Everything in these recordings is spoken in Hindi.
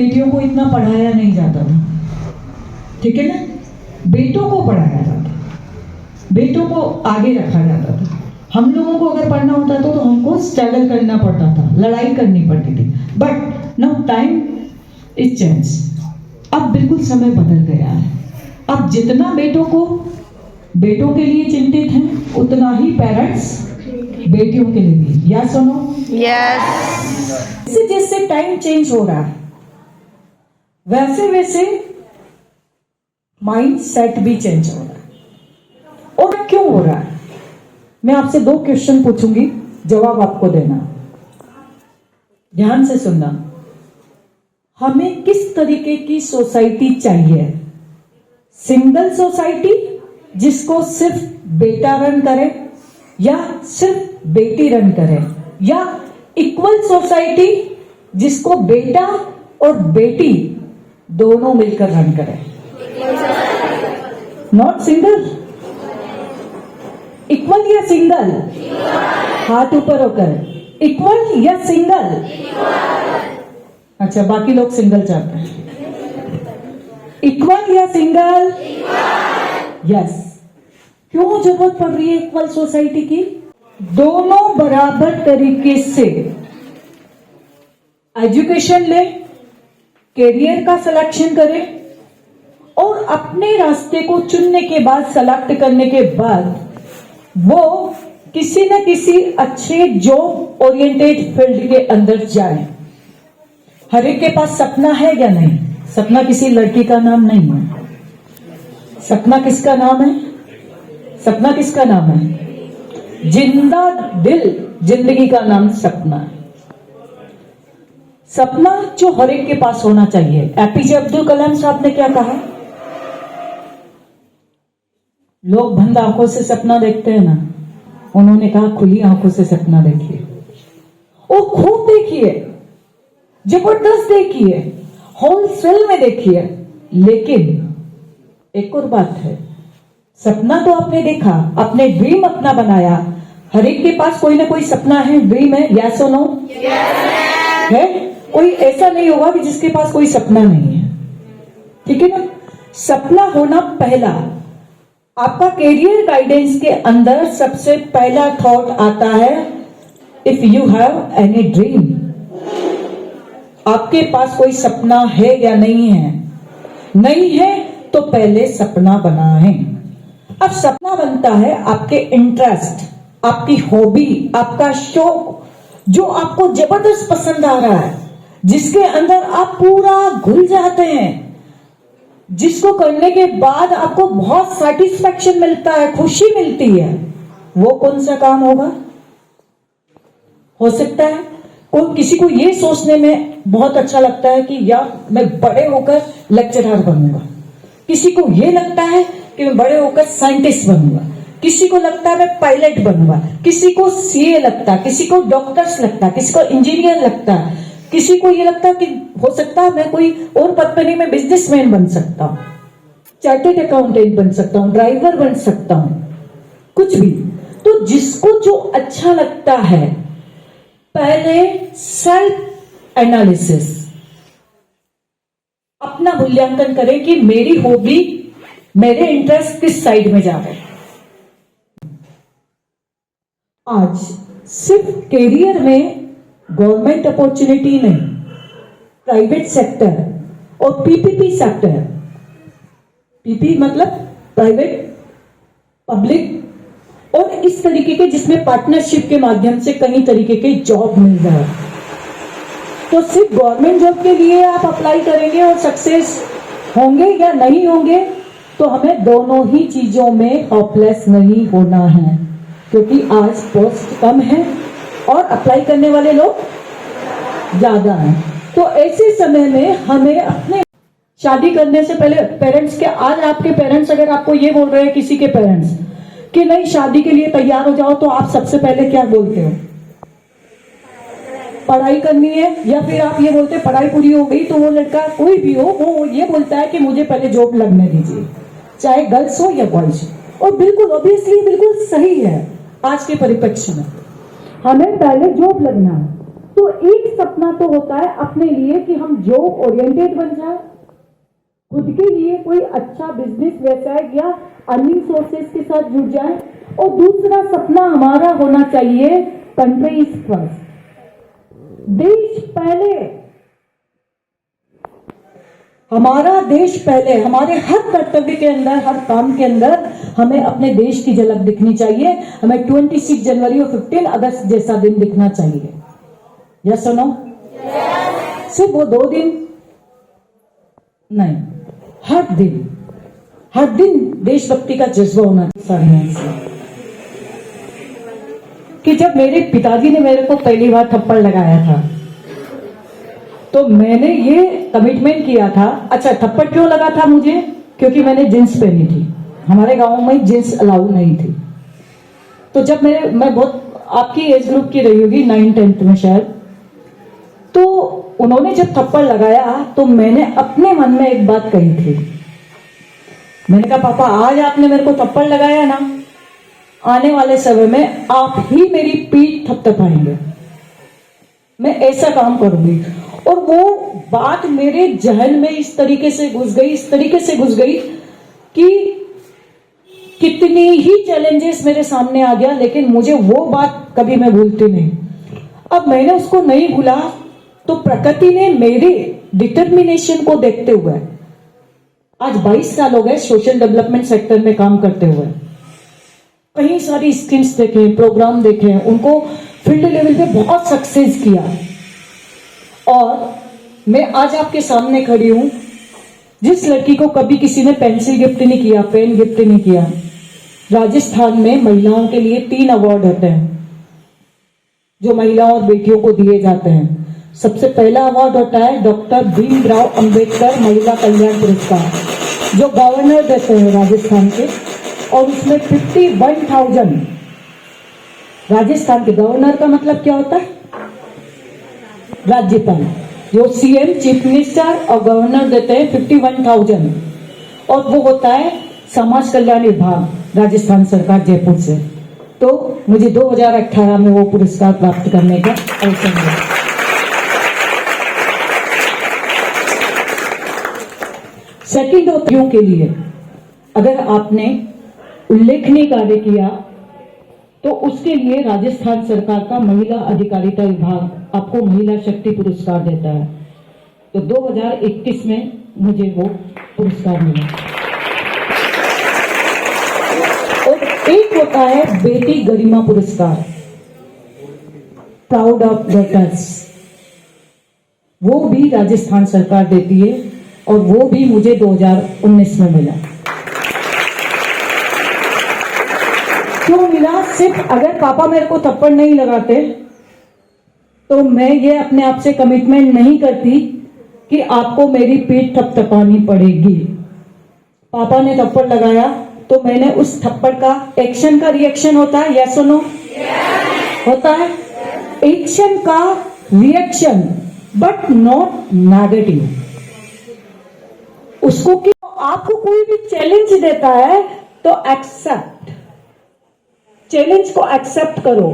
बेटियों को इतना पढ़ाया नहीं जाता था, ठीक है ना। बेटों को पढ़ाया जाता, बेटों को आगे रखा जाता था। हम लोगों को अगर पढ़ना होता तो हमको स्ट्रगल करना पड़ता था, लड़ाई करनी पड़ती थी। But now time is change. अब बिल्कुल समय बदल गया है। अब जितना बेटों के लिए चिंतित हैं, उतना ही पेरेंट्स बेटियों के लिए भी। यस और नो? यस। जैसे जैसे टाइम चेंज हो रहा है, वैसे वैसे माइंड सेट भी चेंज हो रहा है। और क्यों हो रहा है? मैं आपसे 2 क्वेश्चन पूछूंगी, जवाब आपको देना। ध्यान से सुनना। हमें किस तरीके की सोसाइटी चाहिए? सिंगल सोसाइटी जिसको सिर्फ बेटा रन करे या सिर्फ बेटी रन करे, या इक्वल सोसाइटी जिसको बेटा और बेटी दोनों मिलकर रन करे? नॉट सिंगल, इक्वल या सिंगल? हाथ ऊपर होकर, इक्वल या सिंगल? अच्छा, बाकी लोग सिंगल चाहते हैं। इक्वल या सिंगल? यस। क्यों जरूरत पड़ रही है इक्वल सोसाइटी की? दोनों बराबर तरीके से एजुकेशन ले, कैरियर का सिलेक्शन करें, और अपने रास्ते को चुनने के बाद, सेलेक्ट करने के बाद वो किसी न किसी अच्छे जॉब ओरिएंटेड फील्ड के अंदर जाए। हर एक के पास सपना है या नहीं? सपना किसी लड़की का नाम नहीं है। सपना किसका नाम है? सपना किसका नाम है? जिंदा दिल जिंदगी का नाम सपना है। सपना जो हर एक के पास होना चाहिए। एपीजे अब्दुल कलाम साहब ने क्या कहा? लोग बंद आंखों से सपना देखते हैं ना, उन्होंने कहा खुली आंखों से सपना देखिए, और खूब देखिए, जबरदस्त देखिए, होलसेल में देखिए। लेकिन एक और बात है, सपना तो आपने देखा, अपने ड्रीम अपना बनाया। हर एक के पास कोई ना कोई सपना है, ड्रीम है। यस और नो? है? कोई ऐसा नहीं होगा कि जिसके पास कोई सपना नहीं है, ठीक है ना। सपना होना पहला। आपका कैरियर गाइडेंस के अंदर सबसे पहला थॉट आता है, if you have any dream. आपके पास कोई सपना है या नहीं है? नहीं है तो पहले सपना बनाएं। अब सपना बनता है आपके इंटरेस्ट, आपकी हॉबी, आपका शौक, जो आपको जबरदस्त पसंद आ रहा है, जिसके अंदर आप पूरा घुल जाते हैं, जिसको करने के बाद आपको बहुत सेटिस्फैक्शन मिलता है, खुशी मिलती है। वो कौन सा काम होगा? हो सकता है कोई किसी को ये सोचने में बहुत अच्छा लगता है कि यार मैं बड़े होकर लेक्चरर बनूंगा, किसी को ये लगता है कि मैं बड़े होकर साइंटिस्ट बनूंगा, किसी को लगता है मैं पायलट बनूंगा, किसी को सीए लगता है, किसी को डॉक्टर्स लगता है, किसी को इंजीनियर लगता है, किसी को ये लगता है कि हो सकता है मैं कोई और पद पर नहीं, मैं बिजनेसमैन बन सकता हूं, चार्टर्ड अकाउंटेंट बन सकता हूं, ड्राइवर बन सकता हूं, कुछ भी। तो जिसको जो अच्छा लगता है, पहले सेल्फ एनालिसिस, अपना मूल्यांकन करें कि मेरी हॉबी, मेरे इंटरेस्ट किस साइड में जा रहे हैं। आज सिर्फ कैरियर में गवर्नमेंट अपॉर्चुनिटी नहीं, प्राइवेट सेक्टर और पीपीपी सेक्टर, पीपी मतलब प्राइवेट पब्लिक, और इस तरीके के जिसमें पार्टनरशिप के माध्यम से कई तरीके के जॉब मिल रहा है। तो सिर्फ गवर्नमेंट जॉब के लिए आप अप्लाई करेंगे और सक्सेस होंगे या नहीं होंगे, तो हमें दोनों ही चीजों में होपलेस नहीं होना है, क्योंकि आज पोस्ट कम है और अप्लाई करने वाले लोग ज्यादा हैं। तो ऐसे समय में हमें अपने शादी करने से पहले पेरेंट्स के, आज आपके पेरेंट्स अगर आपको ये बोल रहे हैं, किसी के पेरेंट्स कि नहीं शादी के लिए तैयार हो जाओ, तो आप सबसे पहले क्या बोलते हो? पढ़ाई करनी है, या फिर आप ये बोलते हैं पढ़ाई पूरी हो गई तो वो लड़का कोई भी हो, वो ये बोलता है कि मुझे पहले जॉब लगने दीजिए, चाहे गर्ल्स हो या बॉयज। और बिल्कुल ऑब्वियसली बिल्कुल सही है, आज के परिप्रेक्ष्य में हमें पहले जॉब लगना है। तो एक सपना तो होता है अपने लिए कि हम जॉब ओरिएंटेड बन जाए, खुद के लिए कोई अच्छा बिजनेस व्यवसाय या अर्निंग सोर्सेस के साथ जुड़ जाए। और दूसरा सपना हमारा होना चाहिए कंट्री इज फर्स्ट, देश पहले, हमारा देश पहले। हमारे हर कर्तव्य के अंदर, हर काम के अंदर हमें अपने देश की झलक दिखनी चाहिए। हमें 26 जनवरी और 15 अगस्त जैसा दिन दिखना चाहिए। यस सुनो, सिर्फ वो 2 दिन नहीं, हर दिन देशभक्ति का जज्बा होना चाहिए। कि जब मेरे पिताजी ने मेरे को पहली बार थप्पड़ लगाया था तो मैंने ये कमिटमेंट किया था। अच्छा, थप्पड़ क्यों लगा था मुझे? क्योंकि मैंने जींस पहनी थी। हमारे गांव में जींस अलाउ नहीं थी। तो जब मैं बहुत आपकी एज ग्रुप की रही होगी, 9th-10th में शायद, तो उन्होंने जब थप्पड़ लगाया तो मैंने अपने मन में एक बात कही थी। मैंने कहा, पापा आज आपने मेरे को थप्पड़ लगाया ना, आने वाले समय में आप ही मेरी पीठ थपथपाएंगे, मैं ऐसा काम करूंगी। और वो बात मेरे जहन में इस तरीके से घुस गई कि कितनी ही चैलेंजेस मेरे सामने आ गया, लेकिन मुझे वो बात कभी मैं भूलती नहीं। अब मैंने उसको नहीं भूला तो प्रकृति ने मेरे डिटर्मिनेशन को देखते हुए, आज 22 साल हो गए सोशल डेवलपमेंट सेक्टर में काम करते हुए, कई सारी स्कीम्स देखे, प्रोग्राम देखे, उनको फील्ड लेवल पे बहुत सक्सेस किया। और मैं आज आपके सामने खड़ी हूं, जिस लड़की को कभी किसी ने पेंसिल गिफ्ट नहीं किया, पेन गिफ्ट नहीं किया। राजस्थान में महिलाओं के लिए 3 अवार्ड होते हैं जो महिलाओं और बेटियों को दिए जाते हैं। सबसे पहला अवार्ड होता है डॉक्टर भीमराव अंबेडकर महिला कल्याण पुरस्कार, जो गवर्नर देते हैं राजस्थान के, और उसमें 51,000, राजस्थान के गवर्नर का मतलब क्या होता है? राज्यपाल, जो सीएम, चीफ मिनिस्टर और गवर्नर देते हैं 51,000, और वो होता है समाज कल्याण विभाग राजस्थान सरकार जयपुर से। तो मुझे 2018 में वो पुरस्कार प्राप्त करने का अवसर मिला। सेकंड औद्योगियों के लिए अगर आपने उल्लेखनीय कार्य किया तो उसके लिए राजस्थान सरकार का महिला अधिकारिता विभाग आपको महिला शक्ति पुरस्कार देता है। तो 2021 में मुझे वो पुरस्कार मिला। और एक होता है बेटी गरिमा पुरस्कार, प्राउड ऑफ डॉटर्स, वो भी राजस्थान सरकार देती है और वो भी मुझे 2019 में मिला। क्यों मिला? सिर्फ अगर पापा मेरे को थप्पड़ नहीं लगाते तो मैं ये अपने आप से कमिटमेंट नहीं करती कि आपको मेरी पीठ थपथपानी पड़ेगी। पापा ने थप्पड़ लगाया तो मैंने उस थप्पड़ का एक्शन का रिएक्शन होता है, यस और नो? होता है एक्शन का रिएक्शन, बट नॉट नेगेटिव। उसको कि आपको कोई भी चैलेंज देता है तो एक्सेप्ट, चैलेंज को एक्सेप्ट करो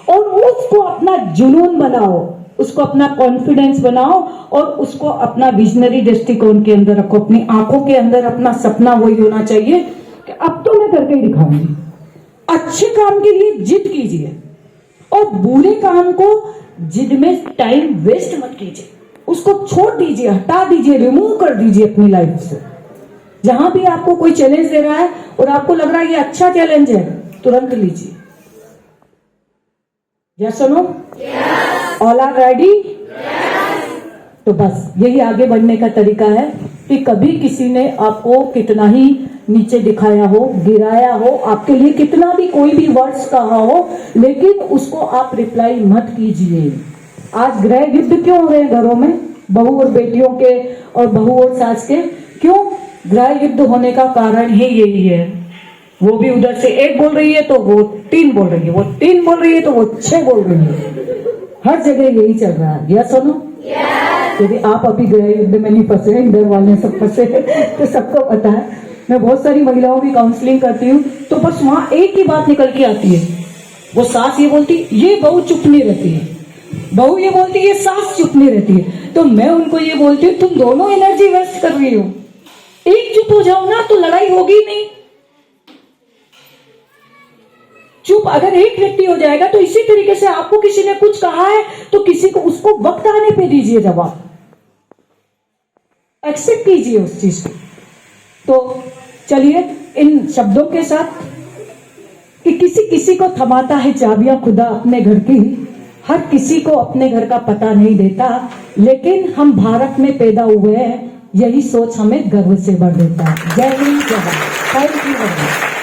और उसको अपना जुनून बनाओ, उसको अपना कॉन्फिडेंस बनाओ और उसको अपना विजनरी दृष्टिकोण के अंदर रखो। अपनी आंखों के अंदर अपना सपना वही होना चाहिए कि अब तो मैं करके ही दिखाऊंगी। अच्छे काम के लिए जिद कीजिए और बुरे काम को जिद में टाइम वेस्ट मत कीजिए, उसको छोड़ दीजिए, हटा दीजिए, रिमूव कर दीजिए अपनी लाइफ से। जहां भी आपको कोई चैलेंज दे रहा है और आपको लग रहा है ये अच्छा चैलेंज है, तुरंत लीजिए। यस और नो? All are ready? तो बस यही आगे बढ़ने का तरीका है कि कभी किसी ने आपको कितना ही नीचे दिखाया हो, गिराया हो, आपके लिए कितना भी कोई भी वर्ड्स कहा हो, लेकिन उसको आप रिप्लाई मत कीजिए। आज गृह युद्ध क्यों हो रहे हैं घरों में, बहू और बेटियों के और बहू और सास के? क्यों गृह युद्ध होने का कारण ही यही है। वो भी उधर से 1 बोल रही है तो वो 3 बोल रही है, वो 3 बोल रही है तो वो 6 बोल रही है। हर जगह यही चल रहा है। यस और नो? यदि आप अभी गृह युद्ध में नहीं फंसे, इधर वाले सब फंसे तो सबको पता है। मैं बहुत सारी महिलाओं की काउंसलिंग करती हूँ तो बस वहां एक ही बात निकल के आती है, वो सास ये बोलती, ये बहू चुप नहीं रहती है, बहू ये बोलती है सास चुप नहीं रहती है, तो मैं उनको ये बोलती हूँ तुम दोनों एनर्जी वेस्ट कर रही हो। एक चुप हो जाओ ना तो लड़ाई होगी नहीं। चुप अगर एक व्यक्ति हो जाएगा तो इसी तरीके से आपको किसी ने कुछ कहा है तो किसी को उसको वक्त आने पे दीजिए जवाब, एक्सेप्ट कीजिए उस चीज को। तो चलिए इन शब्दों के साथ कि किसी किसी को थमाता है चाबियां खुदा अपने घर की, हर किसी को अपने घर का पता नहीं देता, लेकिन हम भारत में पैदा हुए हैं, यही सोच हमें गर्व से भर देता है। जय हिंद, जय भारत। Thank you.